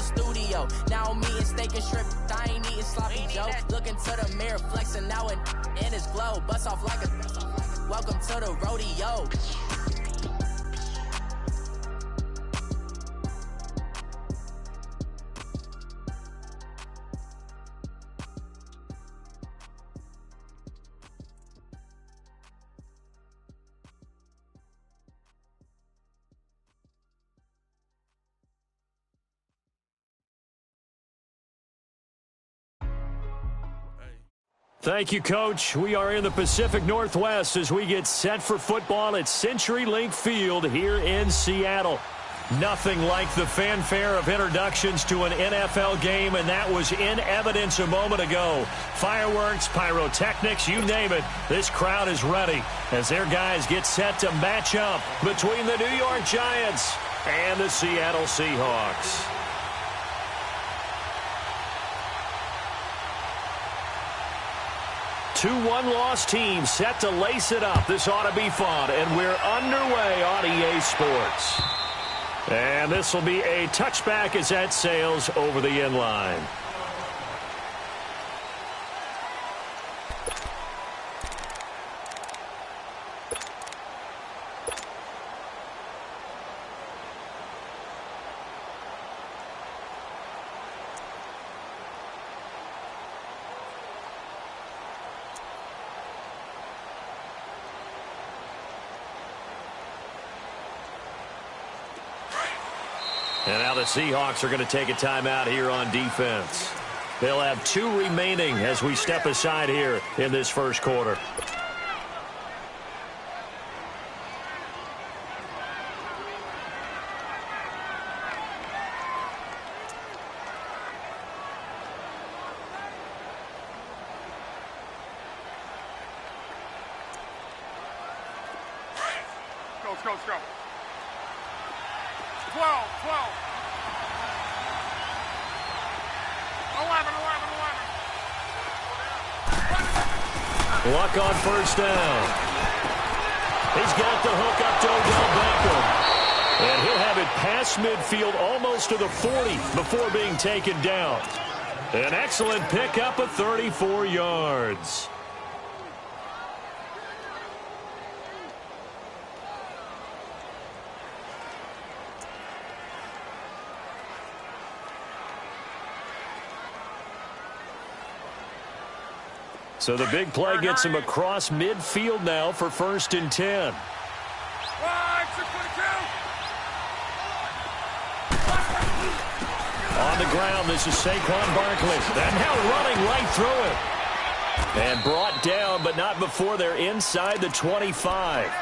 studio. Now I'm eating steak and shrimp, I ain't eating sloppy Joe. Looking to the mirror, flexing now in his glow. Bust off like a welcome to the rodeo. Thank you, Coach. We are in the Pacific Northwest as we get set for football at CenturyLink Field here in Seattle. Nothing like the fanfare of introductions to an NFL game, and that was in evidence a moment ago. Fireworks, pyrotechnics, you name it. This crowd is ready as their guys get set to match up between the New York Giants and the Seattle Seahawks. Two one-loss teams set to lace it up. This ought to be fun, and we're underway on EA Sports. And this will be a touchback as that sails over the end line. And now the Seahawks are going to take a timeout here on defense. They'll have 2 remaining as we step aside here in this first quarter. Go. 12. 11. Luck on first down. He's got the hook up to Odell Beckham. And he'll have it past midfield almost to the 40 before being taken down. An excellent pickup of 34 yards. So the big play gets him across midfield now for 1st and 10. On the ground, this is Saquon Barkley. And now running right through it. And brought down, but not before they're inside the 25.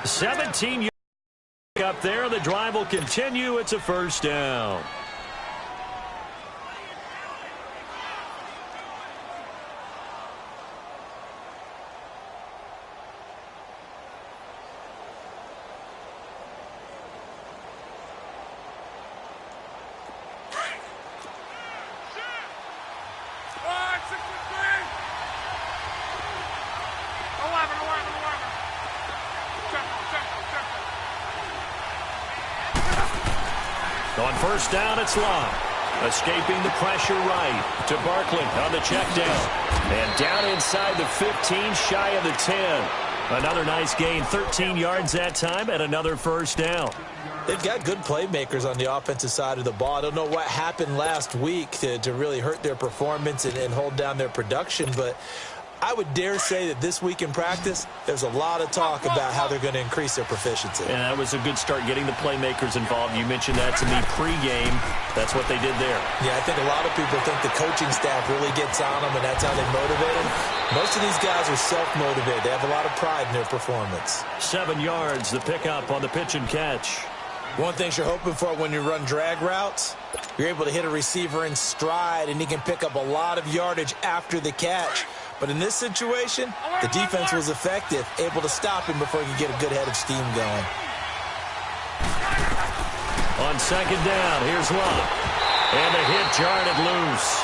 17 yards up there. The drive will continue. It's a first down. On first down, it's Love. Escaping the pressure right to Barkley on the check down. And down inside the 15, shy of the 10. Another nice gain, 13 yards that time, and another first down. They've got good playmakers on the offensive side of the ball. I don't know what happened last week to really hurt their performance and hold down their production, but I would dare say that this week in practice, there's a lot of talk about how they're going to increase their proficiency. And that was a good start getting the playmakers involved. You mentioned that to me pregame. That's what they did there. Yeah, I think a lot of people think the coaching staff really gets on them, and that's how they motivate them. Most of these guys are self-motivated. They have a lot of pride in their performance. 7 yards, the pickup on the pitch and catch. One thing you're hoping for when you run drag routes, you're able to hit a receiver in stride, and he can pick up a lot of yardage after the catch. But in this situation, the defense was effective, able to stop him before he could get a good head of steam going. On second down, here's Love. And the hit jarred it loose.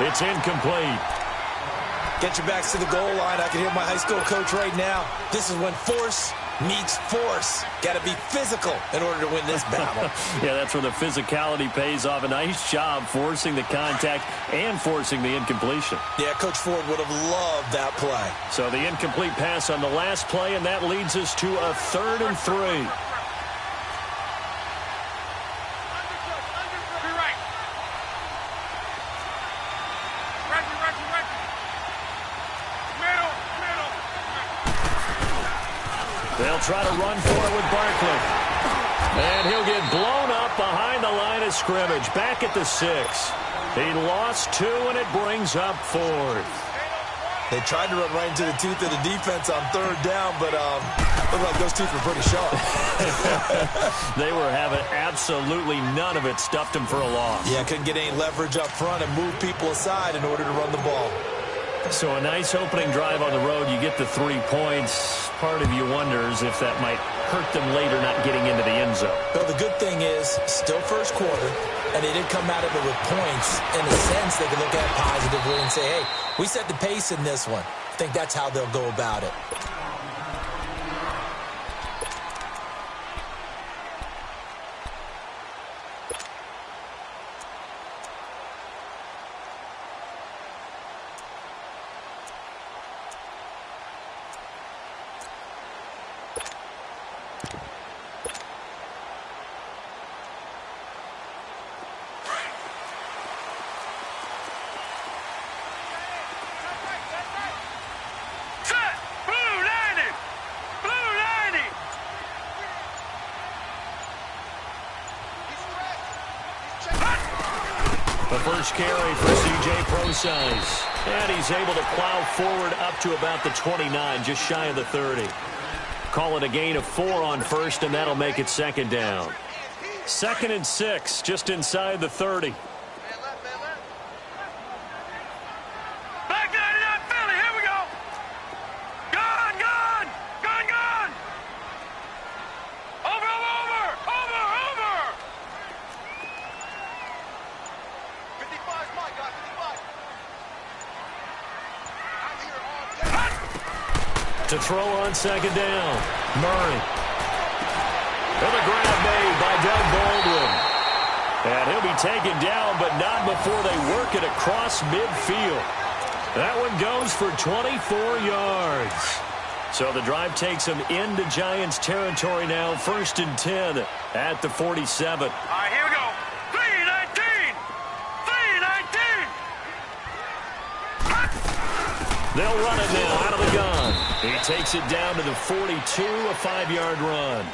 It's incomplete. Get your backs to the goal line. I can hear my high school coach right now. This is when force meets force. Got to be physical in order to win this battle. Yeah, that's where the physicality pays off. A nice job forcing the contact and forcing the incompletion. Yeah, Coach Ford would have loved that play. So the incomplete pass on the last play, and that leads us to a 3rd and 3. They'll try to run for it with Barkley. And he'll get blown up behind the line of scrimmage. Back at the 6. He lost 2, and it brings up 4th. They tried to run right into the teeth of the defense on 3rd down, but looked like those teeth were pretty sharp. They were having absolutely none of it. Stuffed them for a loss. Yeah, couldn't get any leverage up front and move people aside in order to run the ball. So a nice opening drive on the road. You get the 3 points. Part of you wonders if that might hurt them later not getting into the end zone. Well, the good thing is, still first quarter, and they didn't come out of it with points. In a sense, they can look at it positively and say, hey, we set the pace in this one. I think that's how they'll go about it. The first carry for C.J. Prosize. And he's able to plow forward up to about the 29, just shy of the 30. Call it a gain of 4 on first, and that'll make it 2nd down. 2nd and 6, just inside the 30. To throw on 2nd down. Murray. And the grab made by Doug Baldwin. And he'll be taken down, but not before they work it across midfield. That one goes for 24 yards. So the drive takes them into Giants territory now. 1st and 10 at the 47. All right, here we go. 3-19. 3-19. They'll run it now out of the gun. He takes it down to the 42, a 5-yard run.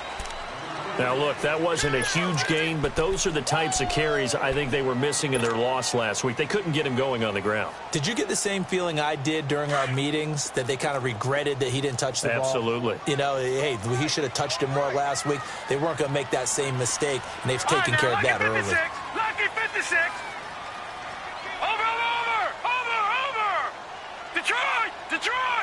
Now, look, that wasn't a huge gain, but those are the types of carries I think they were missing in their loss last week. They couldn't get him going on the ground. Did you get the same feeling I did during our meetings, that they kind of regretted that he didn't touch the ball? Absolutely. You know, hey, he should have touched it more last week. They weren't going to make that same mistake, and they've taken care of that early. Lucky 56. Over. Detroit.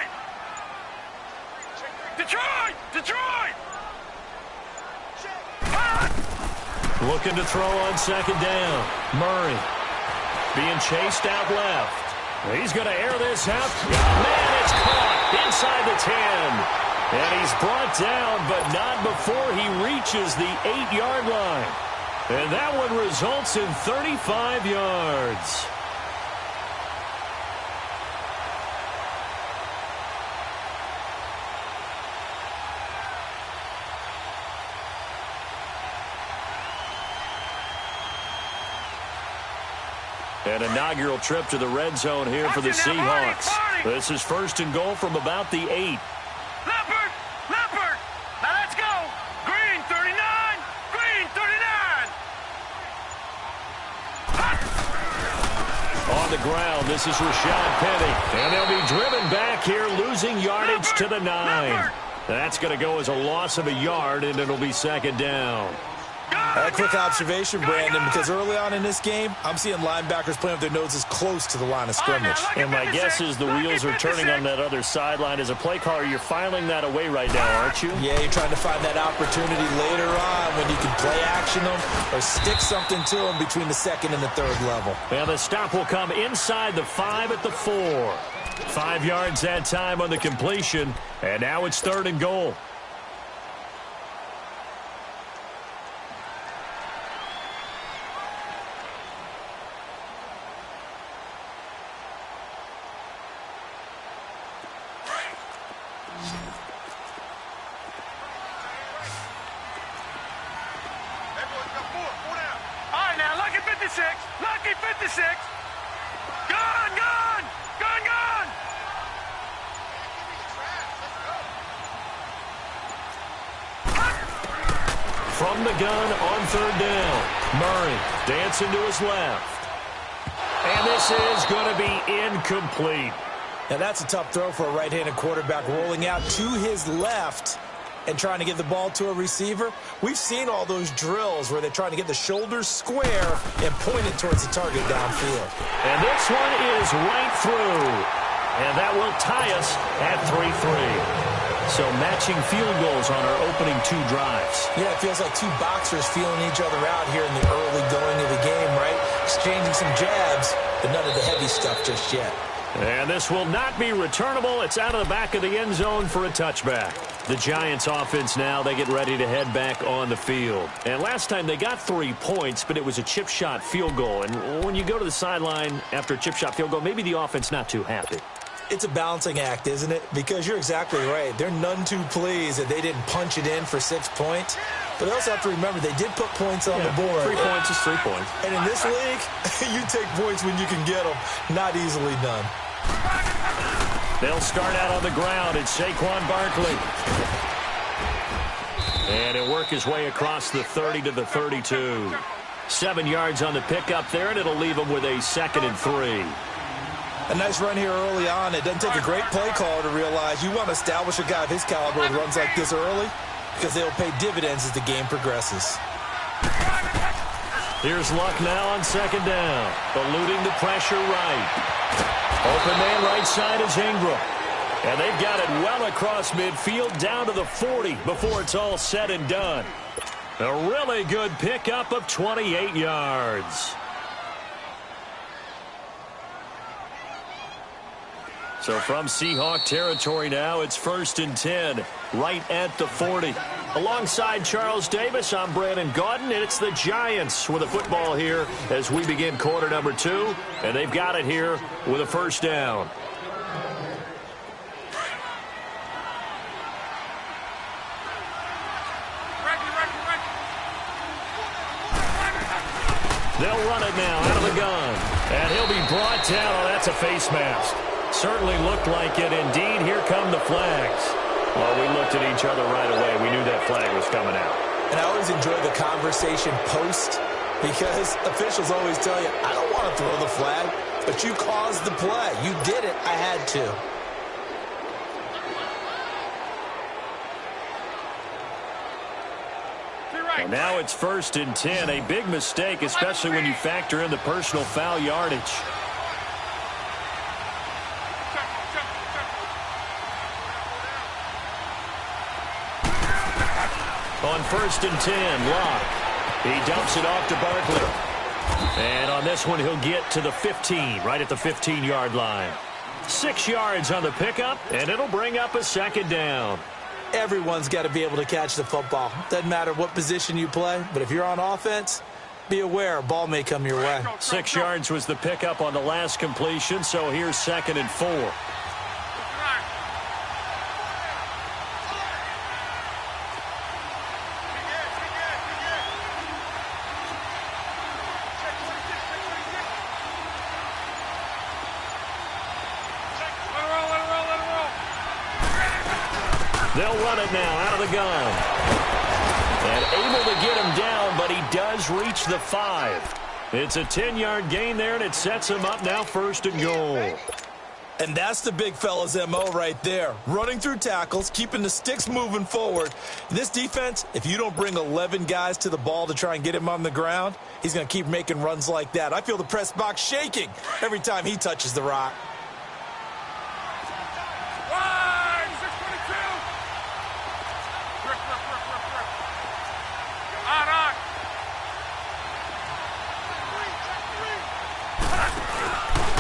Looking to throw on 2nd down. Murray being chased out left. He's going to air this out. Man, it's caught inside the 10. And he's brought down, but not before he reaches the 8-yard line. And that one results in 35 yards. An inaugural trip to the red zone here for the Seahawks. This is 1st and goal from about the 8. Leopard. Now let's go. Green 39. On the ground, this is Rashad Penny. And they'll be driven back here, losing yardage to the 9. That's going to go as a loss of a yard, and it'll be 2nd down. A quick observation, Brandon, because early on in this game, I'm seeing linebackers playing with their noses close to the line of scrimmage. And my guess is the wheels are turning on that other sideline. As a play caller, you're filing that away right now, aren't you? Yeah, you're trying to find that opportunity later on when you can play action them or stick something to them between the 2nd and the 3rd level. And the stop will come inside the 5 at the 4. 5 yards that time on the completion, and now it's 3rd and goal. 56. Lucky 56. Gone, gone. Gone, gone. From the gun on third down. Murray dancing to his left. And this is going to be incomplete. Now, that's a tough throw for a right-handed quarterback, rolling out to his left and trying to get the ball to a receiver. We've seen all those drills where they're trying to get the shoulders square and point it towards the target downfield. And this one is right through. And that will tie us at 3-3. So matching field goals on our opening two drives. Yeah, it feels like two boxers feeling each other out here in the early going of the game, right? Exchanging some jabs, but none of the heavy stuff just yet. And this will not be returnable. It's out of the back of the end zone for a touchback. The Giants offense now, they get ready to head back on the field. And last time they got 3 points, but it was a chip shot field goal. And when you go to the sideline after a chip shot field goal, maybe the offense not too happy. It's a balancing act, isn't it? Because you're exactly right. They're none too pleased that they didn't punch it in for 6 points. But they also have to remember they did put points on the board. 3 points is 3 points. And in this league, you take points when you can get them. Not easily done. They'll start out on the ground. It's Saquon Barkley. And he'll work his way across the 30 to the 32. 7 yards on the pickup there, and it'll leave him with a 2nd and 3. A nice run here early on. It doesn't take a great play caller to realize you want to establish a guy of his caliber with runs like this early because they'll pay dividends as the game progresses. Here's Luck now on 2nd down. Eluding the pressure right. Open man right side is Ingram. And they've got it well across midfield down to the 40 before it's all said and done. A really good pickup of 28 yards. So from Seahawk territory now, it's 1st and 10, right at the 40. Alongside Charles Davis, I'm Brandon Gaudin, and it's the Giants with the football here as we begin quarter number 2, and they've got it here with a 1st down. They'll run it now out of the gun, and he'll be brought down. Oh, that's a face mask. Certainly looked like it. Indeed, here come the flags. Well, we looked at each other right away. We knew that flag was coming out. And I always enjoy the conversation post because officials always tell you, I don't want to throw the flag, but you caused the play. You did it. I had to. And now it's 1st and 10. A big mistake, especially when you factor in the personal foul yardage. On 1st and 10, Locke. He dumps it off to Barkley. And on this one, he'll get to the 15, right at the 15-yard line. 6 yards on the pickup, and it'll bring up a 2nd down. Everyone's got to be able to catch the football. Doesn't matter what position you play, but if you're on offense, be aware a ball may come your way. 6 yards was the pickup on the last completion, so here's 2nd and 4. They'll run it now out of the gun. And able to get him down, but he does reach the 5. It's a 10-yard gain there, and it sets him up now 1st and goal. And that's the big fella's MO right there. Running through tackles, keeping the sticks moving forward. This defense, if you don't bring 11 guys to the ball to try and get him on the ground, he's going to keep making runs like that. I feel the press box shaking every time he touches the rock.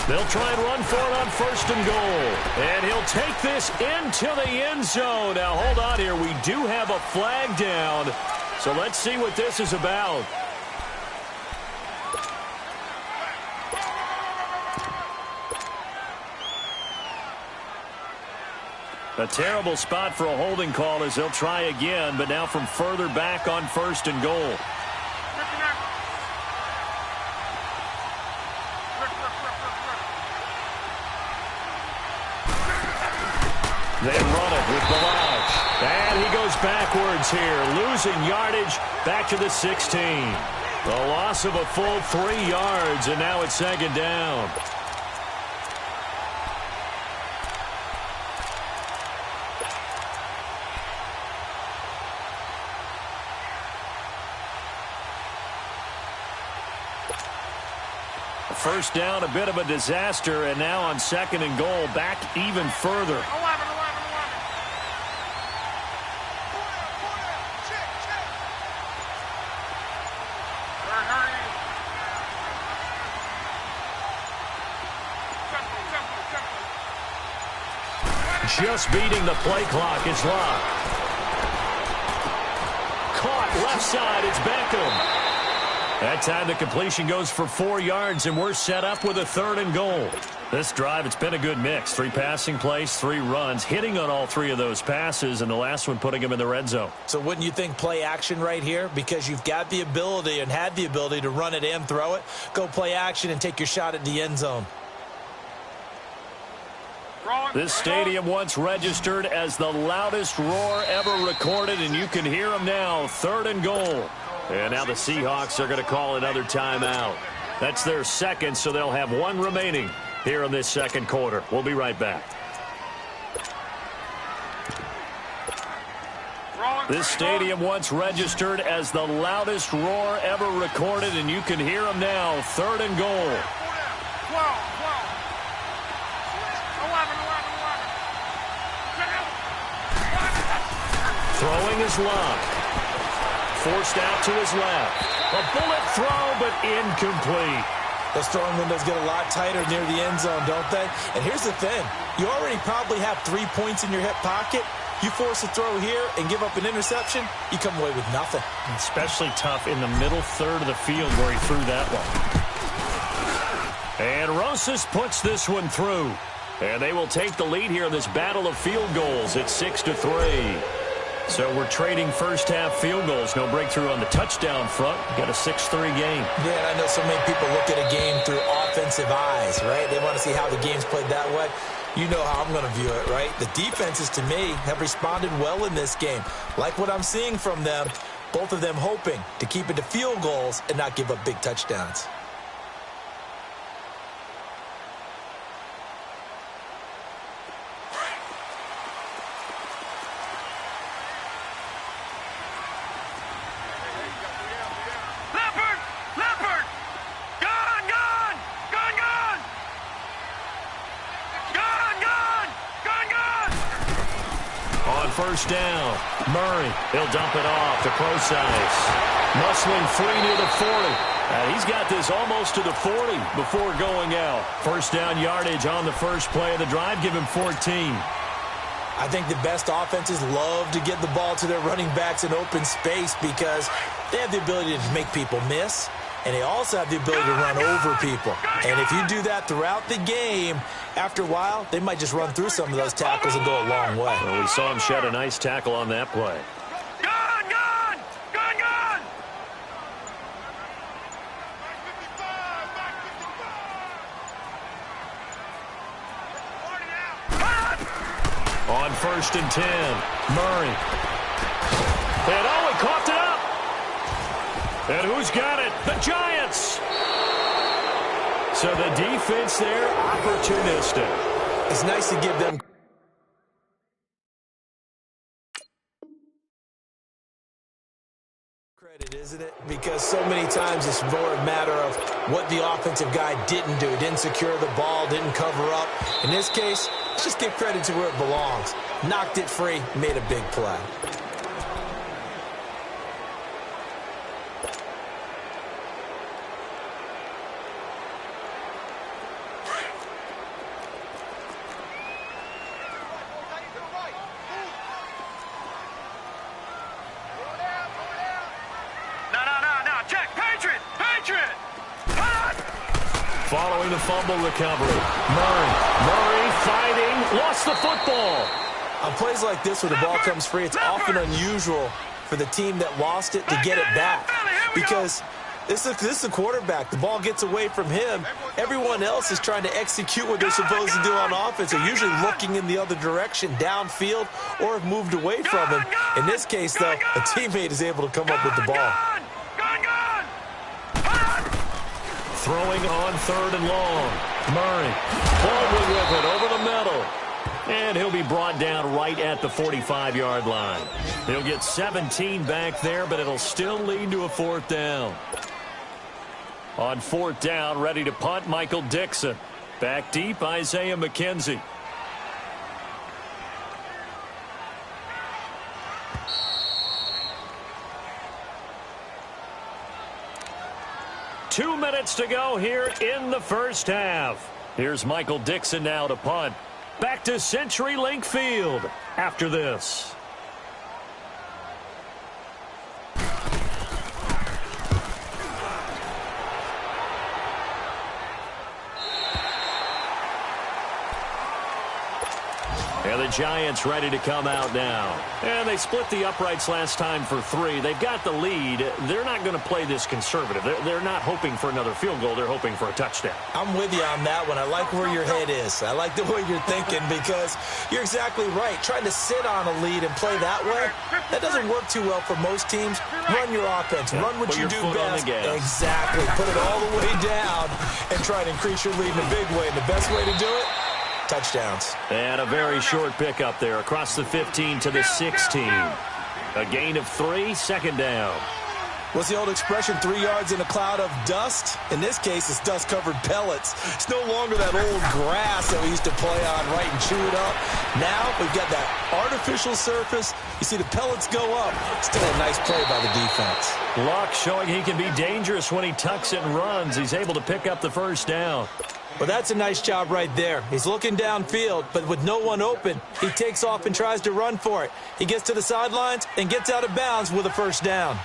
They'll try and run for it on 1st and goal. And he'll take this into the end zone. Now, hold on here. We do have a flag down. So let's see what this is about. A terrible spot for a holding call as they'll try again, but now from further back on 1st and goal. They run it with Balaj. And he goes backwards here, losing yardage back to the 16. A loss of a full 3 yards, and now it's second down. First down, a bit of a disaster, and now on second and goal, back even further. 11. Just beating the play clock is Locke. Caught left side, it's Beckham. That time the completion goes for 4 yards, and we're set up with a third and goal. This drive, it's been a good mix. 3 passing plays, 3 runs, hitting on all 3 of those passes, and the last one putting them in the red zone. So wouldn't you think play action right here? Because you've got the ability and had the ability to run it and throw it. Go play action and take your shot at the end zone. This stadium once registered as the loudest roar ever recorded, and you can hear them now. Third and goal. And now the Seahawks are going to call another timeout. That's their second, so they'll have 1 remaining here in this second quarter. We'll be right back. This stadium once registered as the loudest roar ever recorded, and you can hear them now. Third and goal. 12. 11. Throwing is Locke. Forced out to his left. A bullet throw, but incomplete. Those throwing windows get a lot tighter near the end zone, don't they? And here's the thing. You already probably have 3 points in your hip pocket. You force a throw here and give up an interception, you come away with nothing. Especially tough in the middle third of the field where he threw that one. And Rosas puts this one through. And they will take the lead here in this battle of field goals at 6-3. So we're trading first-half field goals. No breakthrough on the touchdown front. Got a 6-3 game. Yeah, and I know so many people look at a game through offensive eyes, right? They want to see how the game's played that way. You know how I'm going to view it, right? The defenses, to me, have responded well in this game. Like what I'm seeing from them, both of them hoping to keep it to field goals and not give up big touchdowns. First down. Murray, he'll dump it off to Procise. Muscling free near the 40. He's got this almost to the 40 before going out. First down yardage on the first play of the drive. Give him 14. I think the best offenses love to get the ball to their running backs in open space because they have the ability to make people miss, and they also have the ability to run over people. And if you do that throughout the game, after a while, they might just run through some of those tackles and go a long way. Well, we saw him shed a nice tackle on that play. On first and 10, Murray. And he coughed it up. And who's got it? The Giants. So the defense there, opportunistic. It's nice to give them credit, isn't it? Because so many times it's more a matter of what the offensive guy didn't do. Didn't secure the ball, didn't cover up. In this case, let's just give credit to where it belongs. Knocked it free, made a big play. Following the fumble recovery. Murray fighting, lost the football. On plays like this where the ball comes free, it's often unusual for the team that lost it to get it back. Because This is the quarterback. The ball gets away from him. Everyone else is trying to execute what they're supposed to do on offense. They're usually looking in the other direction, downfield, or have moved away from him. In this case, though, a teammate is able to come up with the ball. Throwing on 3rd and long. Murray boldly with it over the middle. And he'll be brought down right at the 45-yard line. He'll get 17 back there, but it'll still lead to a 4th down. On 4th down, ready to punt, Michael Dixon. Back deep, Isaiah McKenzie. Two minutes to go here in the first half. Here's Michael Dixon now to punt. Back to CenturyLink Field after this. And the Giants ready to come out now. And they split the uprights last time for 3. They've got the lead. They're not going to play this conservative. They're not hoping for another field goal. They're hoping for a touchdown. I'm with you on that one. I like where your head is. I like the way you're thinking because you're exactly right. Trying to sit on a lead and play that way, that doesn't work too well for most teams. Run your offense. Run what you do best. Exactly. Put it all the way down and try to increase your lead in a big way. And the best way to do it, touchdowns. And a very short pickup there across the 15 to the 16. A gain of 3, 2nd down. What's the old expression, 3 yards in a cloud of dust? In this case, it's dust-covered pellets. It's no longer that old grass that we used to play on, right, and chew it up. Now we've got that artificial surface. You see the pellets go up. Still a nice play by the defense. Luck showing he can be dangerous when he tucks it and runs. He's able to pick up the 1st down. Well, that's a nice job right there. He's looking downfield, but with no one open, he takes off and tries to run for it. He gets to the sidelines and gets out of bounds with a 1st down.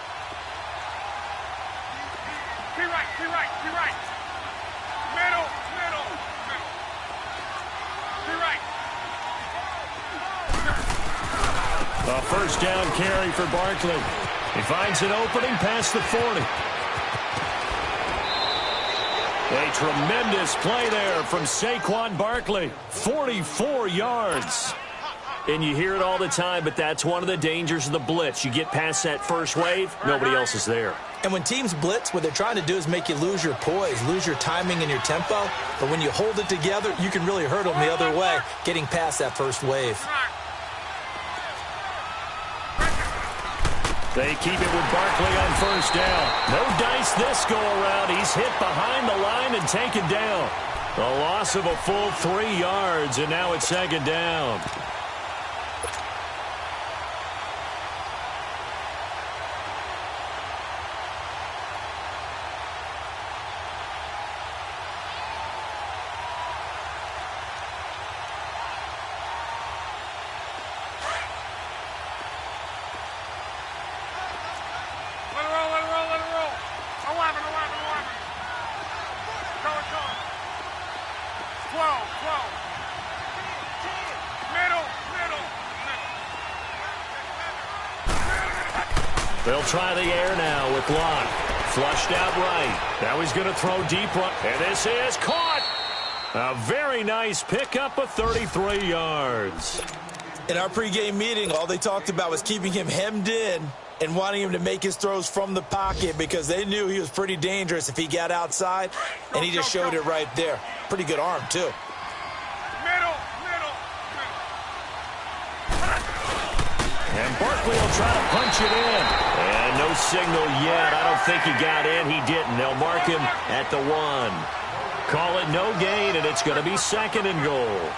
Be right. Middle. Be right. A 1st down carry for Barkley. He finds an opening past the 40. A tremendous play there from Saquon Barkley. 44 yards. And you hear it all the time, but that's one of the dangers of the blitz. You get past that first wave, nobody else is there. And when teams blitz, what they're trying to do is make you lose your poise, lose your timing and your tempo. But when you hold it together, you can really hurt them the other way, getting past that first wave. They keep it with Barkley on 1st down. No dice this go-around. He's hit behind the line and taken down. A loss of a full 3 yards, and now it's 2nd down. Let it roll. 11. Go. 12. Middle. They'll try the air now with Locke. Flushed out right. Now he's going to throw deep right. And this is caught. A very nice pickup of 33 yards. In our pregame meeting, all they talked about was keeping him hemmed in and wanting him to make his throws from the pocket because they knew he was pretty dangerous if he got outside, and he just showed it right there. Pretty good arm, too. Middle. And Barkley will try to punch it in. And no signal yet. I don't think he got in. He didn't. They'll mark him at the 1. Call it no gain, and it's going to be 2nd and goal.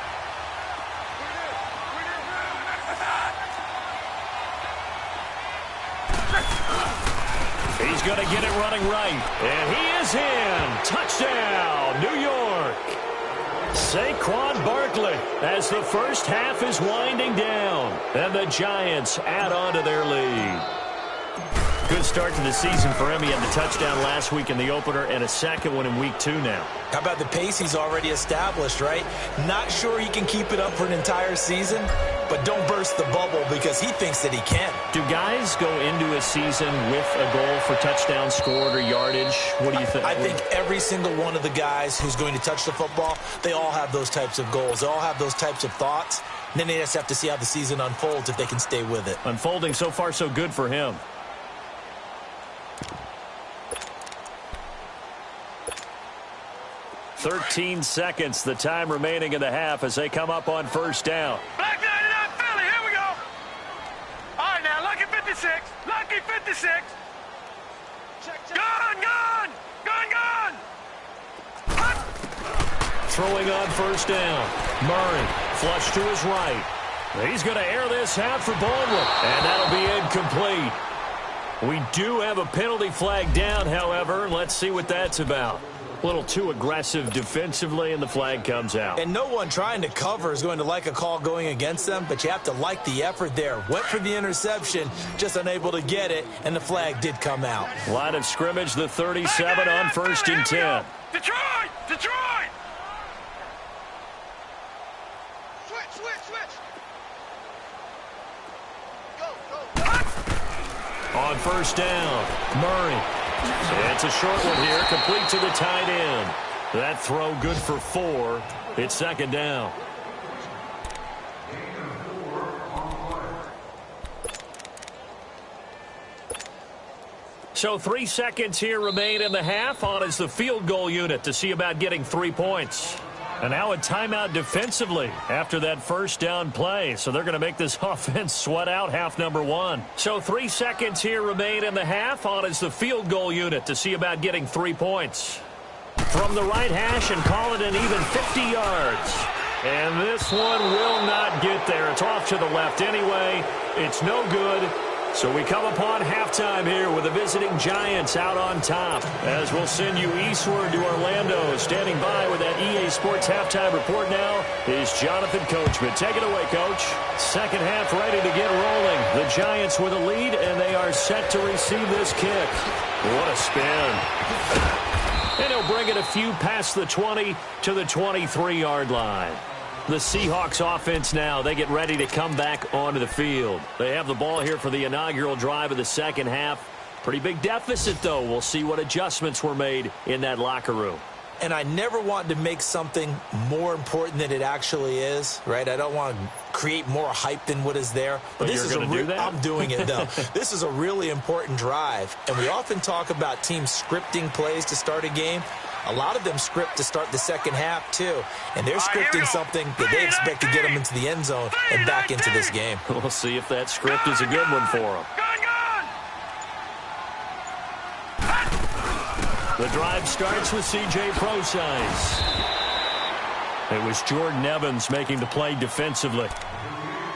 He's going to get it running right. And he is in. Touchdown, New York. Saquon Barkley as the first half is winding down. And the Giants add on to their lead. good start to the season for him. He had the touchdown last week in the opener and a second one in week 2 now. How about the pace he's already established, right? Not sure he can keep it up for an entire season, but don't burst the bubble because he thinks that he can. Do guys go into a season with a goal for touchdown scored or yardage? What do you think? I think every single one of the guys who's going to touch the football, they all have those types of goals. They all have those types of thoughts. And then they just have to see how the season unfolds if they can stay with it. Unfolding so far so good for him. "13 seconds, the time remaining in the half as they come up on first down. Black 99 Philly, here we go. All right, now, lucky 56. Lucky 56. Gun, gun, gun, gun. Throwing on first down. Murray, flush to his right. He's going to air this out for Baldwin, and that'll be incomplete. We do have a penalty flag down, however. Let's see what that's about. A little too aggressive defensively, and the flag comes out. And no one trying to cover is going to like a call going against them, but you have to like the effort there. Went for the interception, just unable to get it, and the flag did come out. Line of scrimmage, the 37 on first and 10. Detroit! Detroit! Switch! Go! On first down, Murray. It's a short one here, complete to the tight end. That throw good for 4. It's second down. So 3 seconds here remain in the half. On is the field goal unit to see about getting 3 points. And now a timeout defensively after that first down play. So they're going to make this offense sweat out half number 1. So 3 seconds here remain in the half. On is the field goal unit to see about getting 3 points. From the right hash and call it an even 50 yards. And this one will not get there. It's off to the left anyway. It's no good. So we come upon halftime here with the visiting Giants out on top. As we'll send you eastward to Orlando. Standing by with that EA Sports halftime report now is Jonathan Coachman. Take it away, Coach. Second half ready to get rolling. The Giants with a lead, and they are set to receive this kick. What a spin. And he'll bring it a few past the 20 to the 23-yard line. The Seahawks offense now, they get ready to come back onto the field. They have the ball here for the inaugural drive of the second half. Pretty big deficit, though. We'll see what adjustments were made in that locker room. And I never want to make something more important than it actually is, right? I don't want to create more hype than what is there. But this is do that? I'm doing it, though. This is a really important drive. And we often talk about teams scripting plays to start a game. A lot of them script to start the second half, too. And they're scripting something that they expect to get them into the end zone and back into this game. We'll see if that script is a good one for them. The drive starts with C.J. Prosise. It was Jordan Evans making the play defensively.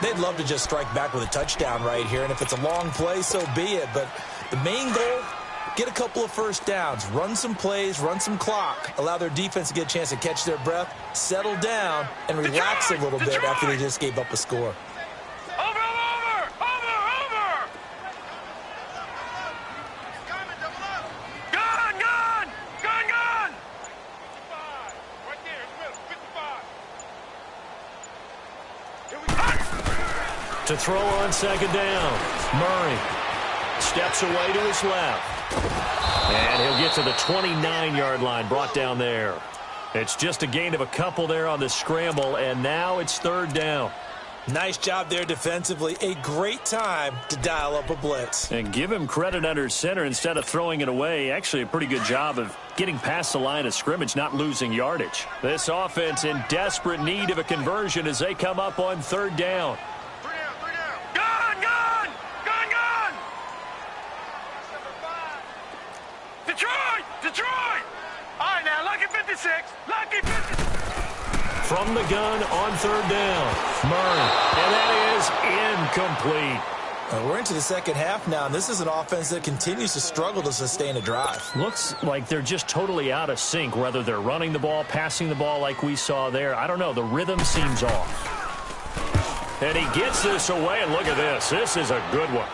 They'd love to just strike back with a touchdown right here, and if it's a long play, so be it. But the main goal, get a couple of first downs, run some plays, run some clock, allow their defense to get a chance to catch their breath, settle down, and relax a little bit after they just gave up a score. To throw on second down, Murray steps away to his left. And he'll get to the 29-yard line, brought down there. It's just a gain of a couple there on the scramble, and now it's third down. Nice job there defensively. A great time to dial up a blitz. And give him credit under center instead of throwing it away. Actually, a pretty good job of getting past the line of scrimmage, not losing yardage. This offense in desperate need of a conversion as they come up on third down. Detroit! All right, now, lucky 56. Lucky 56. From the gun on third down, Murray. And that is incomplete. We're into the second half now, and this is an offense that continues to struggle to sustain a drive. Looks like they're just totally out of sync, whether they're running the ball, passing the ball like we saw there. I don't know. The rhythm seems off. And he gets this away, and look at this. This is a good one.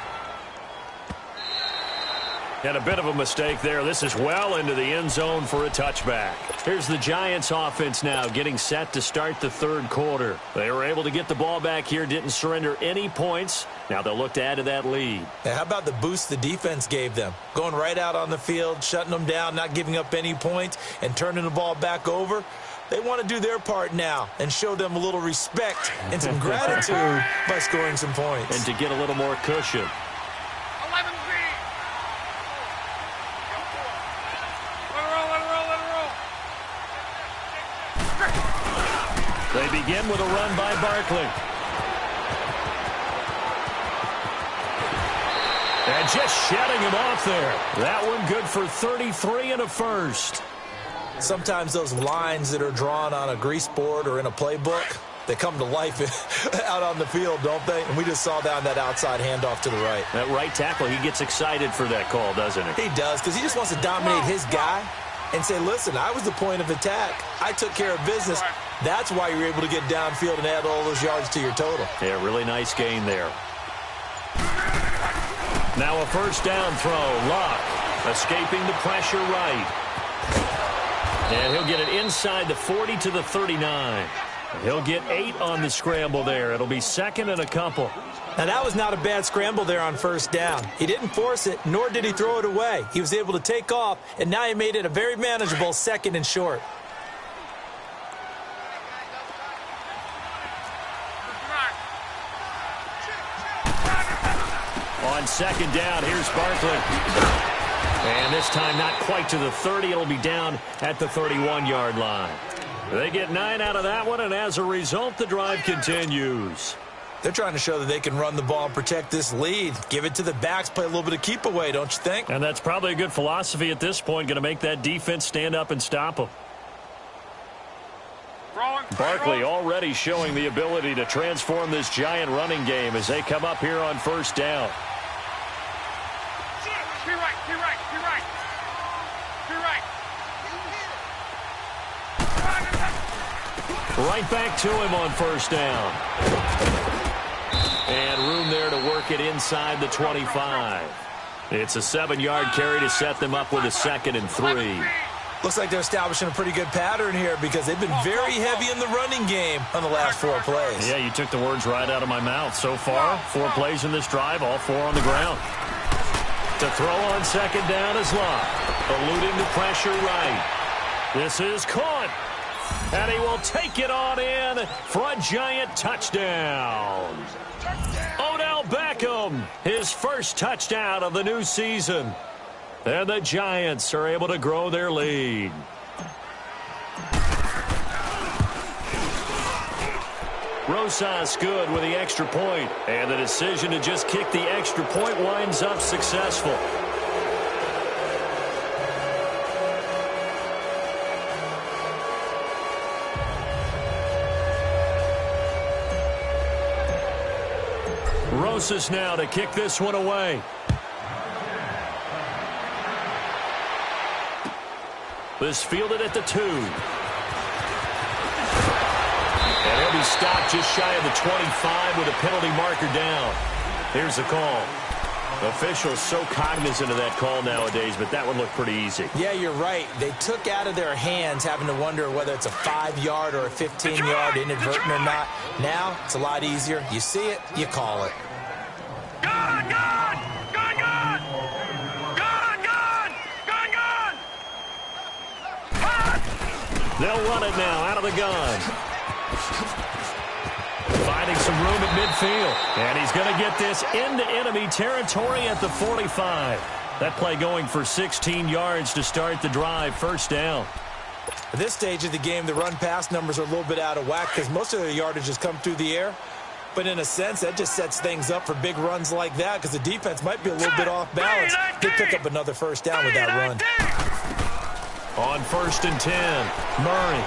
And a bit of a mistake there. This is well into the end zone for a touchback. Here's the Giants offense now getting set to start the third quarter. They were able to get the ball back here, didn't surrender any points. Now they'll look to add to that lead. Now, how about the boost the defense gave them? Going right out on the field, shutting them down, not giving up any points, and turning the ball back over. They want to do their part now and show them a little respect and some gratitude by scoring some points. And to get a little more cushion. They begin with a run by Barkley. And just shedding him off there. That one good for 33 and a first. Sometimes those lines that are drawn on a grease board or in a playbook, they come to life out on the field, don't they? And we just saw that on that outside handoff to the right. That right tackle, he gets excited for that call, doesn't he? He does, because he just wants to dominate his guy and say, listen, I was the point of attack. I took care of business. That's why you're able to get downfield and add all those yards to your total. Yeah, really nice gain there. Now a first down throw. Luck escaping the pressure right. And he'll get it inside the 40 to the 39. He'll get 8 on the scramble there. It'll be second and a couple. Now, that was not a bad scramble there on first down. He didn't force it, nor did he throw it away. He was able to take off, and now he made it a very manageable second and short. On second down, here's Barkley. And this time not quite to the 30. It'll be down at the 31-yard line. They get 9 out of that one, and as a result, the drive continues. They're trying to show that they can run the ball and protect this lead. Give it to the backs, play a little bit of keep away, don't you think? And that's probably a good philosophy at this point, going to make that defense stand up and stop them. Barkley already showing the ability to transform this Giant running game as they come up here on first down. Right back to him on first down. And room there to work it inside the 25. It's a 7-yard carry to set them up with a 2nd and 3. Looks like they're establishing a pretty good pattern here because they've been very heavy in the running game on the last 4 plays. Yeah, you took the words right out of my mouth. So far, 4 plays in this drive, all 4 on the ground. To throw on second down is Luck. Eluding the pressure right. This is caught. And he will take it on in for a Giant touchdown. Odell Beckham, his first touchdown of the new season. And the Giants are able to grow their lead. Rosas good with the extra point. And the decision to just kick the extra point winds up successful. Rosas now to kick this one away. This fielded at the 2. And he'll be stopped just shy of the 25 with a penalty marker down. Here's the call. Officials so cognizant of that call nowadays, but that would look pretty easy. Yeah, you're right. They took out of their hands having to wonder whether it's a 5-yard or a 15-yard inadvertent or not. Now, it's a lot easier. You see it, you call it. Gone, gone! Gone, gone! Gone, gone! Gone, gone! They'll run it now out of the gun. Finding some room at midfield. And he's going to get this into enemy territory at the 45. That play going for 16 yards to start the drive. First down. At this stage of the game, the run-pass numbers are a little bit out of whack because most of the yardage has come through the air. But in a sense, that just sets things up for big runs like that because the defense might be a little bit off balance. They pick up another first down with that run. On 1st and 10, Murray.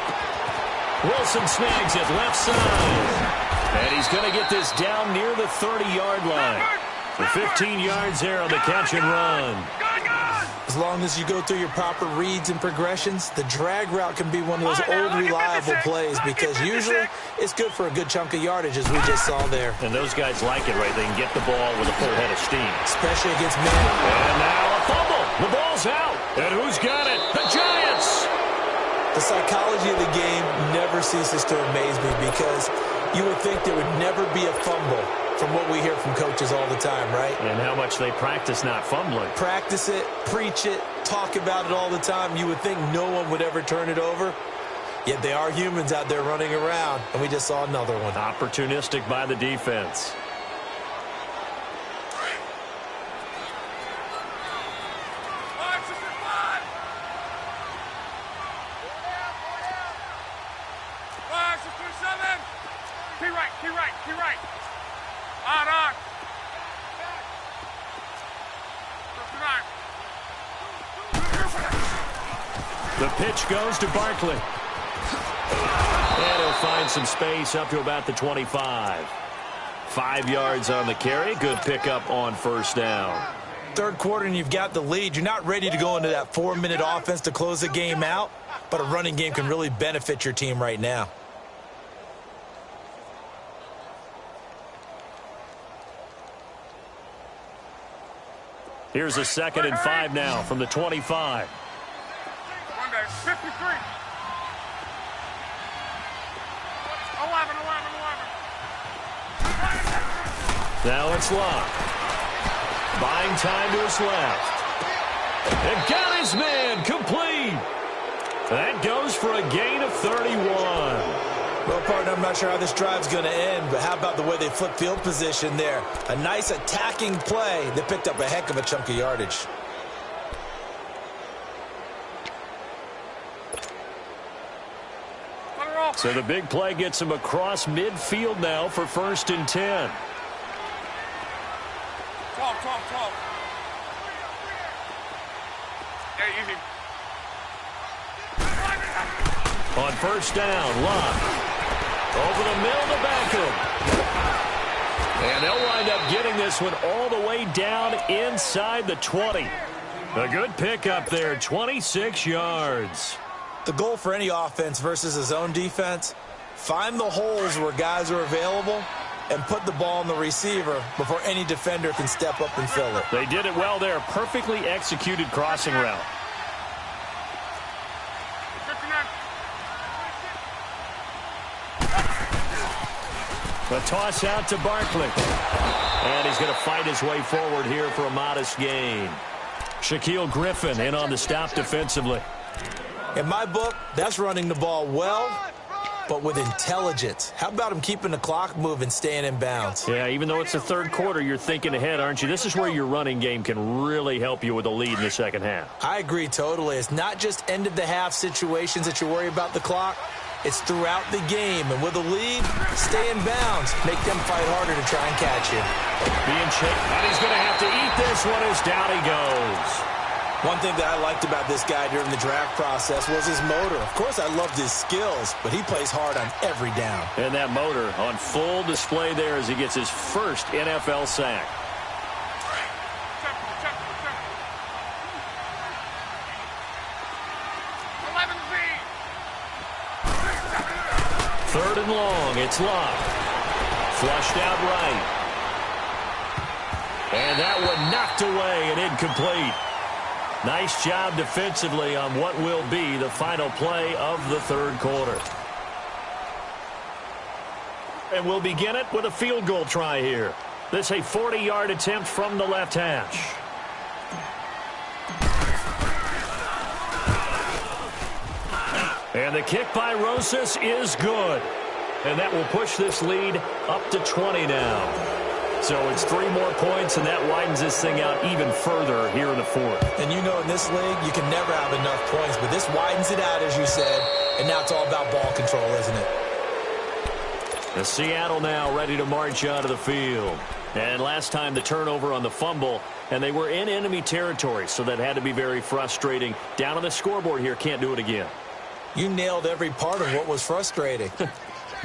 Wilson snags it left side. And he's going to get this down near the 30-yard line. For 15 yards there on the catch and run. As long as you go through your proper reads and progressions, the drag route can be one of those old reliable plays because usually it's good for a good chunk of yardage, as we just saw there. And those guys like it, right? They can get the ball with a full head of steam. Especially against men. And now a fumble. The ball's out. And who's got it? The Giants! The psychology of the game never ceases to amaze me because you would think there would never be a fumble from what we hear from coaches all the time, right? And how much they practice not fumbling. Practice it, preach it, talk about it all the time. You would think no one would ever turn it over. Yet they are humans out there running around, and we just saw another one. Opportunistic by the defense. Key right. On. The pitch goes to Barkley. And he'll find some space up to about the 25. 5 yards on the carry. Good pickup on first down. Third quarter and you've got the lead. You're not ready to go into that 4-minute offense to close the game out, but a running game can really benefit your team right now. Here's a 2nd and 5 now from the 25. 53. 11. Now it's locked. Buying time to his left. And got his man complete. That goes for a gain of 31. Well, partner, I'm not sure how this drive's going to end, but how about the way they flip field position there? A nice attacking play that picked up a heck of a chunk of yardage. So the big play gets him across midfield now for 1st and 10. 12. Yeah, easy. On first down, Locke. Over the middle to Beckham. And they'll wind up getting this one all the way down inside the 20. A good pickup there, 26 yards. The goal for any offense versus a zone defense, find the holes where guys are available and put the ball on the receiver before any defender can step up and fill it. They did it well there. Perfectly executed crossing route. 59. The toss out to Barkley. And he's going to fight his way forward here for a modest gain. Shaquille Griffin in on the stop defensively. In my book, that's running the ball well, but with intelligence. How about him keeping the clock moving, staying in bounds? Yeah, even though it's the third quarter, you're thinking ahead, aren't you? This is where your running game can really help you with a lead in the second half. I agree totally. It's not just end-of-the-half situations that you worry about the clock. It's throughout the game. And with a lead, stay in bounds. Make them fight harder to try and catch you. Being chased, and he's going to have to eat this one as down he goes. One thing that I liked about this guy during the draft process was his motor. Of course, I loved his skills, but he plays hard on every down. And that motor on full display there as he gets his first NFL sack. Third and long, it's locked. Flushed out right. And that one knocked away and incomplete. Nice job defensively on what will be the final play of the third quarter. And we'll begin it with a field goal try here. This a 40-yard attempt from the left hash. And the kick by Rosas is good. And that will push this lead up to 20 now. So it's 3 more points, and that widens this thing out even further here in the fourth. And you know in this league, you can never have enough points, but this widens it out, as you said, and now it's all about ball control, isn't it? The Seattle now ready to march out of the field. And last time the turnover on the fumble, and they were in enemy territory, so that had to be very frustrating. Down on the scoreboard here, can't do it again. You nailed every part of what was frustrating.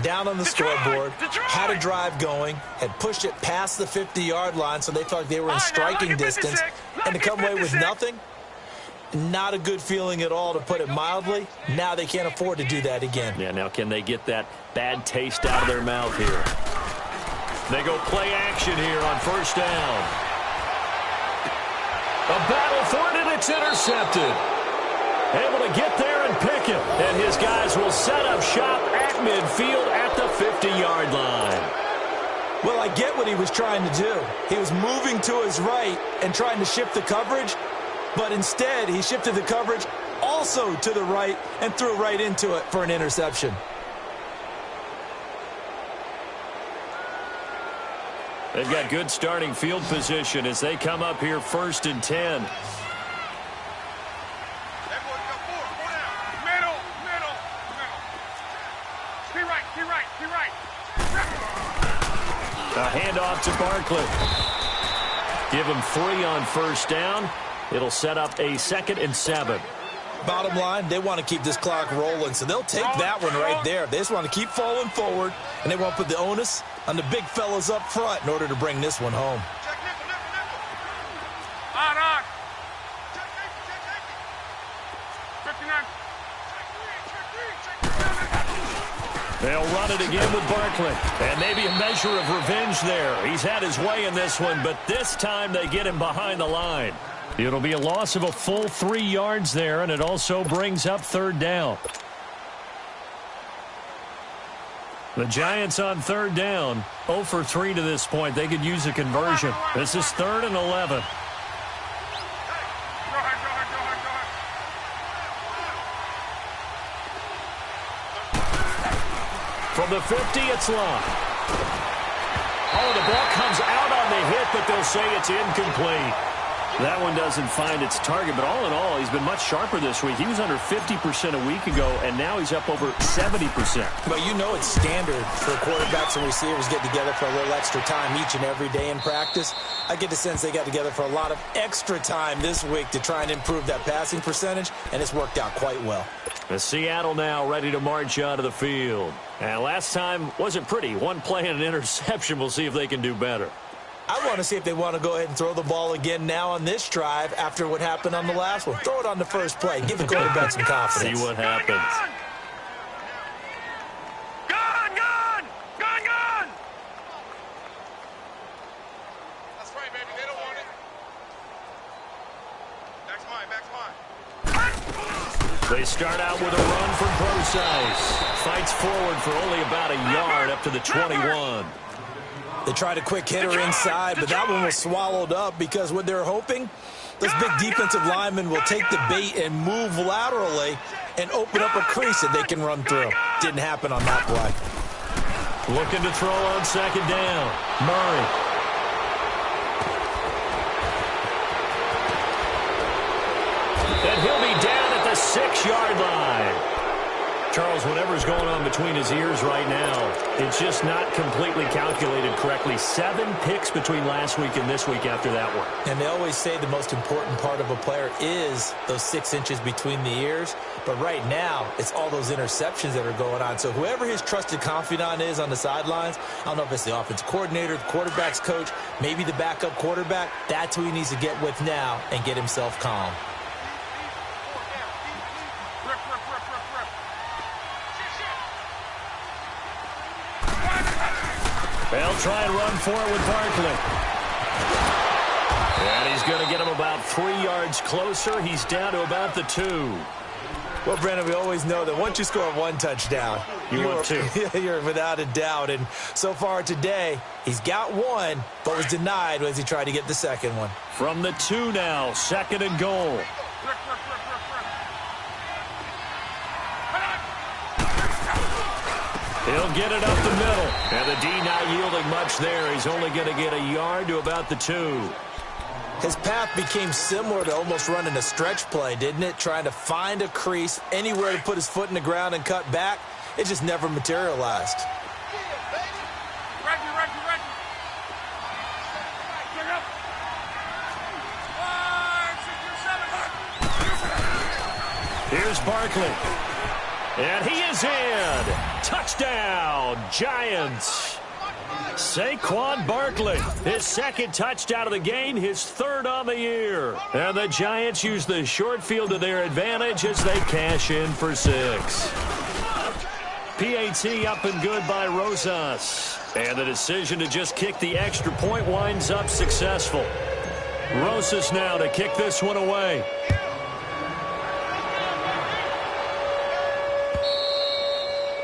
Down on the scoreboard, had a drive going, had pushed it past the 50-yard line so they felt like they were in striking distance, and to come away with nothing, Not a good feeling at all, to put it mildly. Now they can't afford to do that again. Yeah, now can they get that bad taste out of their mouth here? They go play action here on first down. A battle for it, and it's intercepted. Able to get there and pick it. And his guys will set up shop at midfield at the 50-yard line. Well, I get what he was trying to do. He was moving to his right and trying to shift the coverage, but instead he shifted the coverage also to the right and threw right into it for an interception. They've got good starting field position as they come up here 1st and 10. A handoff to Barkley. Give him 3 on first down. It'll set up a 2nd and 7. Bottom line, they want to keep this clock rolling, so they'll take that one right there. They just want to keep falling forward, and they want to put the onus on the big fellas up front in order to bring this one home. On. 59. They'll run it again with Barkley. And maybe a measure of revenge there. He's had his way in this one, but this time they get him behind the line. It'll be a loss of a full 3 yards there, and it also brings up 3rd down. The Giants on 3rd down, 0 for 3 to this point. They could use a conversion. This is 3rd and 11. From the 50, it's Long. Oh, the ball comes out on the hit, but they'll say it's incomplete. That one doesn't find its target, but all in all, he's been much sharper this week. He was under 50% a week ago, and now he's up over 70%. But you know it's standard for quarterbacks and receivers get together for a little extra time each and every day in practice. I get the sense they got together for a lot of extra time this week to try and improve that passing percentage, and it's worked out quite well. The Seattle now ready to march onto the field. And last time wasn't pretty. One play and an interception. We'll see if they can do better. I want to see if they want to go ahead and throw the ball again now on this drive after what happened on the last one. Throw it on the first play. Give the quarterback some confidence. See what happens. Gone! That's right, baby. They don't want it. Back's mine. They start out with a run from Procise. Fights forward for only about a yard up to the 21. They tried a quick hitter inside, but that one was swallowed up because what they're hoping, those big defensive linemen will take the bait and move laterally and open up a crease that they can run through. Didn't happen on that play. Looking to throw on 2nd down. Murray. And he'll be down at the 6-yard line. Charles, whatever's going on between his ears right now, it's just not completely calculated correctly. 7 picks between last week and this week after that one. And they always say the most important part of a player is those 6 inches between the ears. But right now, it's all those interceptions that are going on. So whoever his trusted confidant is on the sidelines, I don't know if it's the offensive coordinator, the quarterback's coach, maybe the backup quarterback, that's who he needs to get with now and get himself calm. They'll try and run for it with Barkley. And he's going to get him about 3 yards closer. He's down to about the 2. Well, Brandon, we always know that once you score 1 touchdown, want 2. You're without a doubt. And so far today, he's got 1, but was denied as he tried to get the 2nd one. From the 2 now, 2nd and goal. He'll get it up the middle. And the D not yielding much there. He's only going to get a yard to about the 2. His path became similar to almost running a stretch play, didn't it? Trying to find a crease, anywhere to put his foot in the ground and cut back. It just never materialized. Here's Barkley. And he is in. Touchdown, Giants. Saquon Barkley, his second touchdown of the game, his third on the year. And the Giants use the short field to their advantage as they cash in for 6. PAT up and good by Rosas. And the decision to just kick the extra point winds up successful. Rosas now to kick this one away.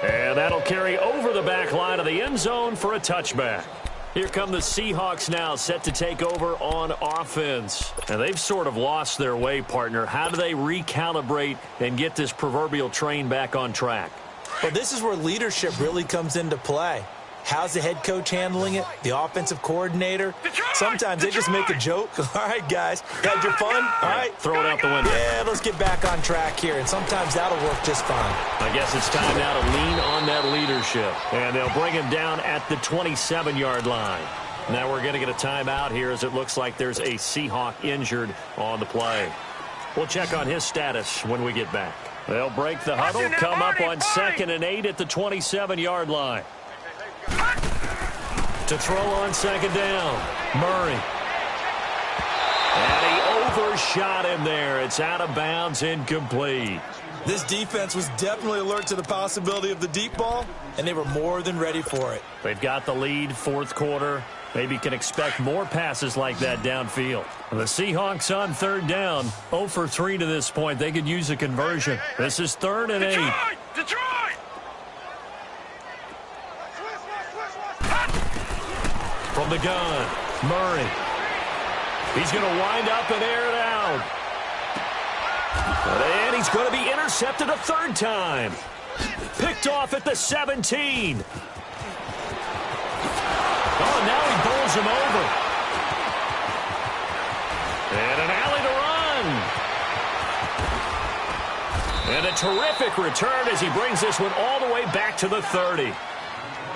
And that'll carry over the back line of the end zone for a touchback. Here come the Seahawks now, set to take over on offense. And they've sort of lost their way, partner. How do they recalibrate and get this proverbial train back on track? Well, this is where leadership really comes into play. How's the head coach handling it? The offensive coordinator? Sometimes they just make a joke. All right, guys, had your fun? All right. Throw it out the window. Yeah, let's get back on track here, and sometimes that'll work just fine. I guess it's time now to lean on that leadership. And they'll bring him down at the 27-yard line. Now we're going to get a timeout here as it looks like there's a Seahawk injured on the play. We'll check on his status when we get back. They'll break the huddle, come up on 2nd and 8 at the 27-yard line. To throw on 2nd down, Murray. And he overshot him there. It's out of bounds, incomplete. This defense was definitely alert to the possibility of the deep ball, and they were more than ready for it. They've got the lead, 4th quarter. Maybe can expect more passes like that downfield. The Seahawks on 3rd down, 0 for 3 to this point. They could use a conversion. This is 3rd and 8. Detroit! From the gun, Murray. He's going to wind up and air it out. And he's going to be intercepted a 3rd time. Picked off at the 17. Oh, now he bowls him over. And an alley to run. And a terrific return as he brings this one all the way back to the 30.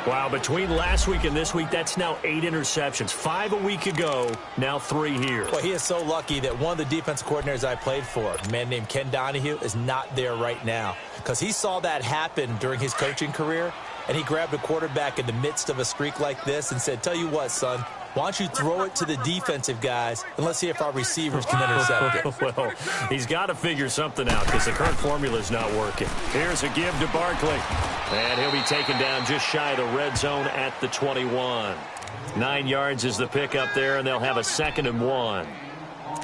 Wow, between last week and this week, that's now 8 interceptions. 5 a week ago, now 3 here. Well, he is so lucky that one of the defense coordinators I played for, a man named Ken Donahue, is not there right now. Because he saw that happen during his coaching career, and he grabbed a quarterback in the midst of a streak like this and said, tell you what, son, why don't you throw it to the defensive guys, and let's see if our receivers can intercept it. Well, he's got to figure something out because the current formula is not working. Here's a give to Barkley. And he'll be taken down just shy of the red zone at the 21. 9 yards is the pickup there, and they'll have a 2nd and 1.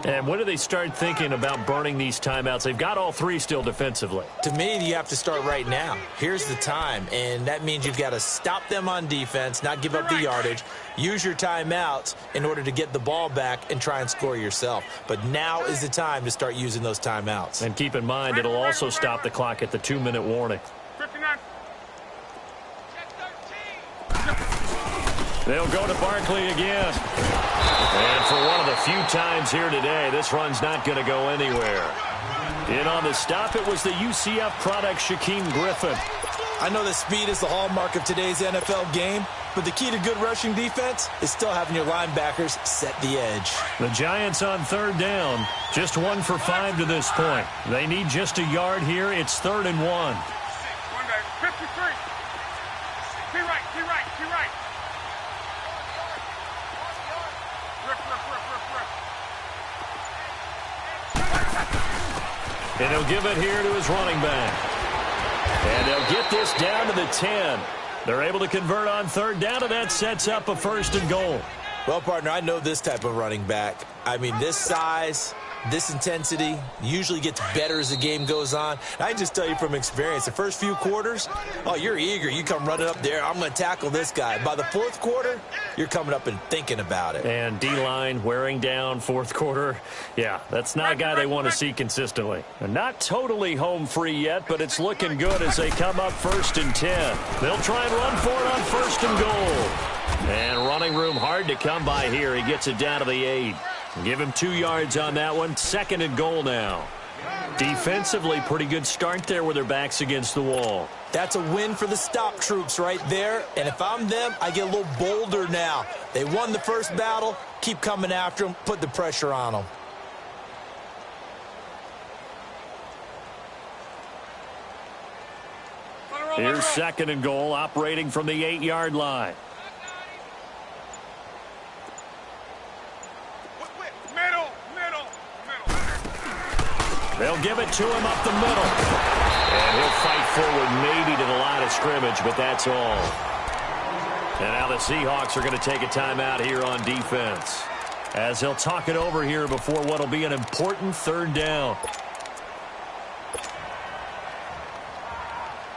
And when do they start thinking about burning these timeouts? They've got all 3 still defensively. To me, you have to start right now. Here's the time, and that means you've got to stop them on defense, not give up the yardage, use your timeouts in order to get the ball back and try and score yourself. But now is the time to start using those timeouts. And keep in mind, it'll also stop the clock at the 2-minute warning. 59. They'll go to Barkley again. And for one of the few times here today, this run's not going to go anywhere. In on the stop, it was the UCF product, Shaquem Griffin. I know that speed is the hallmark of today's NFL game, but the key to good rushing defense is still having your linebackers set the edge. The Giants on 3rd down, just 1 for 5 to this point. They need just a yard here. It's 3rd and 1. 53. Key right. And he'll give it here to his running back. And they'll get this down to the 10. They're able to convert on 3rd down, and that sets up a 1st and goal. Well, partner, I know this type of running back. I mean, this size, this intensity usually gets better as the game goes on. I can just tell you from experience, the first few quarters, oh, you're eager. You come running up there, I'm going to tackle this guy. By the 4th quarter, you're coming up and thinking about it. And D-line wearing down 4th quarter. Yeah, that's not a guy they want to see consistently. And not totally home free yet, but it's looking good as they come up 1st and 10. They'll try and run for it on 1st and goal. And running room hard to come by here. He gets it down to the 8. Give him 2 yards on that one. 2nd and goal now. Defensively, pretty good start there with their backs against the wall. That's a win for the stop troops right there. And if I'm them, I get a little bolder now. They won the first battle. Keep coming after them. Put the pressure on them. Here's 2nd and goal, operating from the 8-yard line. They'll give it to him up the middle. And he'll fight forward maybe to the line of scrimmage, but that's all. And now the Seahawks are going to take a timeout here on defense, as they'll talk it over here before what will be an important third down.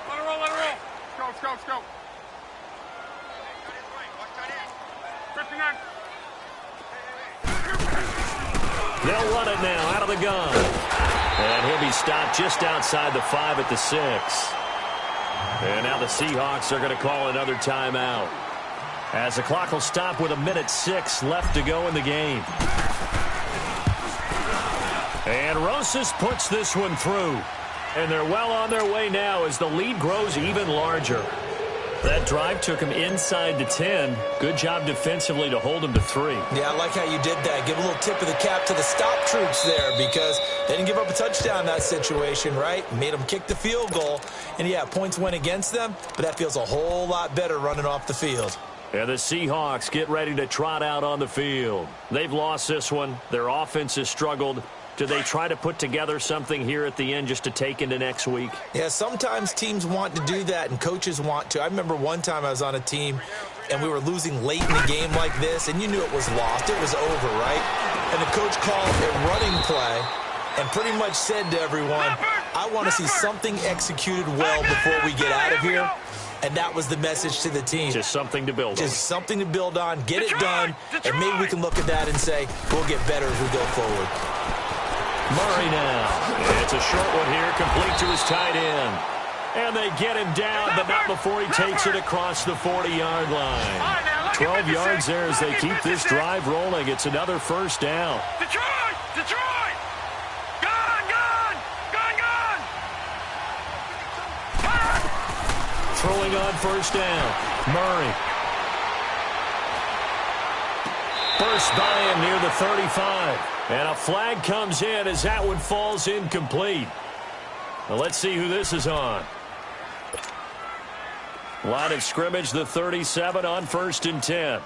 Let it roll, let it roll. Let's go. 59. They'll run it now out of the gun. And he'll be stopped just outside the 5 at the 6. And now the Seahawks are going to call another timeout, as the clock will stop with 1:06 left to go in the game. And Rosas puts this one through. And they're well on their way now as the lead grows even larger. That drive took him inside the 10. Good job defensively to hold him to 3. Yeah, I like how you did that. Give a little tip of the cap to the stop troops there, because they didn't give up a touchdown in that situation, right? Made them kick the field goal. And, yeah, points went against them, but that feels a whole lot better running off the field. And the Seahawks get ready to trot out on the field. They've lost this one. Their offense has struggled. Do they try to put together something here at the end just to take into next week? Yeah, sometimes teams want to do that and coaches want to. I remember one time I was on a team and we were losing late in the game like this, and you knew it was lost. It was over, right? And the coach called a running play and pretty much said to everyone, I want to see something executed well before we get out of here. And that was the message to the team. Just something to build on. Just something to build on, get it done, and maybe we can look at that and say, we'll get better as we go forward. Murray now. It's a short one here, complete to his tight end. And they get him down, but not before he takes it across the 40-yard line. 12 yards there as they keep this drive rolling. It's another first down. Detroit! Gone! Throwing on first down. Murray. First by him near the 35. And a flag comes in as that one falls incomplete. Well, let's see who this is on. Line of scrimmage, the 37 on 1st and 10.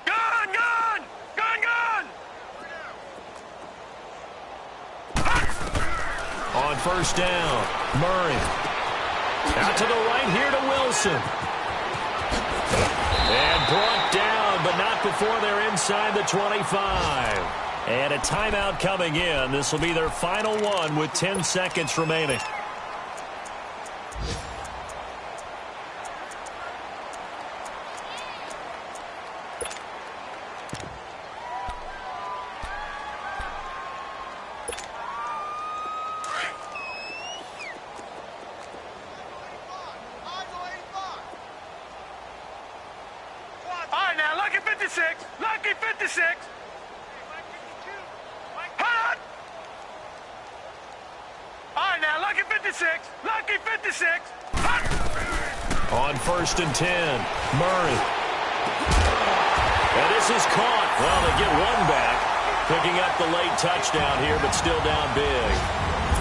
Gone! On first down, Murray. Out to the right here to Wilson. And brought down, but not before they're inside the 25. And a timeout coming in. This will be their final one with 10 seconds remaining. Lucky 56. Hot. All right, now, lucky 56. Lucky 56. Hot. On 1st and 10, Murray. And this is caught. Well, they get one back. Picking up the late touchdown here, but still down big.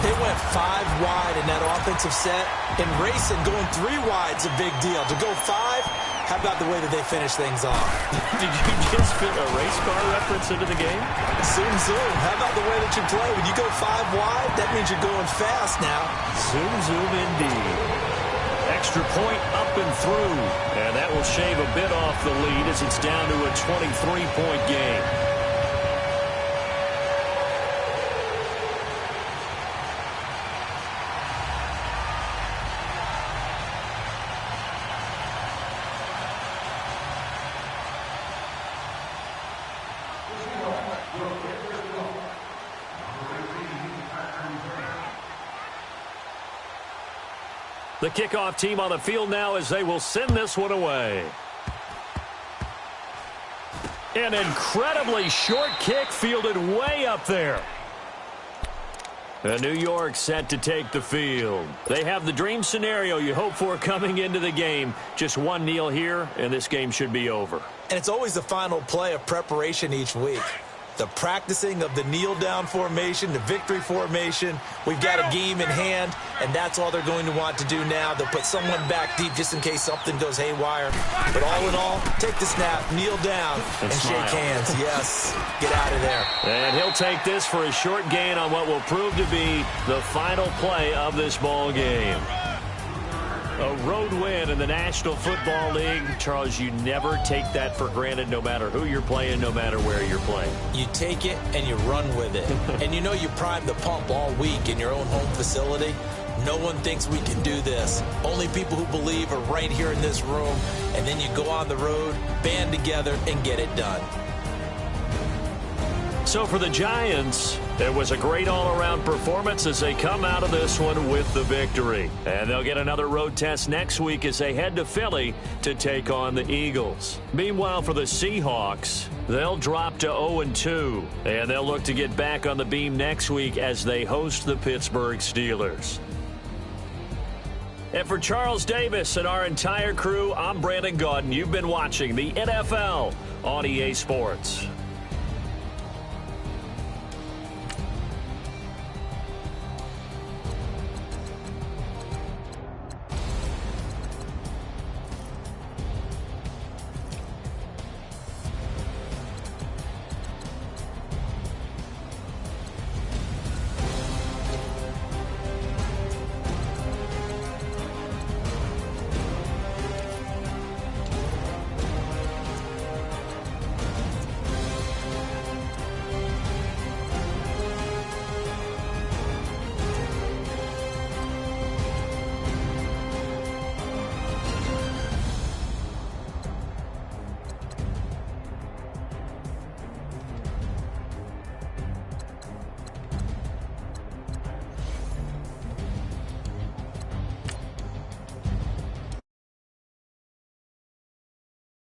They went 5 wide in that offensive set, and racing going 3 wide's a big deal. To go 5, how about the way that they finish things off? Did you just fit a race car reference into the game? Zoom, zoom. How about the way that you play? When you go 5 wide, that means you're going fast now. Zoom, zoom indeed. Extra point up and through. And that will shave a bit off the lead as it's down to a 23-point game. The kickoff team on the field now as they will send this one away. An incredibly short kick fielded way up there. And New York set to take the field. They have the dream scenario you hope for coming into the game. Just one kneel here, and this game should be over. And it's always the final play of preparation each week. the practicing of the kneel-down formation, the victory formation. We've got a game in hand, and that's all they're going to want to do now. They'll put someone back deep just in case something goes haywire. But all in all, take the snap, kneel down, and shake hands. Yes, get out of there. And he'll take this for a short gain on what will prove to be the final play of this ball game. A road win in the National Football League. Charles, you never take that for granted no matter who you're playing, no matter where you're playing. You take it and you run with it. And you know you primed the pump all week in your own home facility. No one thinks we can do this. Only people who believe are right here in this room. And then you go on the road, band together, and get it done. So for the Giants, it was a great all-around performance as they come out of this one with the victory. And they'll get another road test next week as they head to Philly to take on the Eagles. Meanwhile, for the Seahawks, they'll drop to 0-2, and they'll look to get back on the beam next week as they host the Pittsburgh Steelers. And for Charles Davis and our entire crew, I'm Brandon Gaudin. You've been watching the NFL on EA Sports.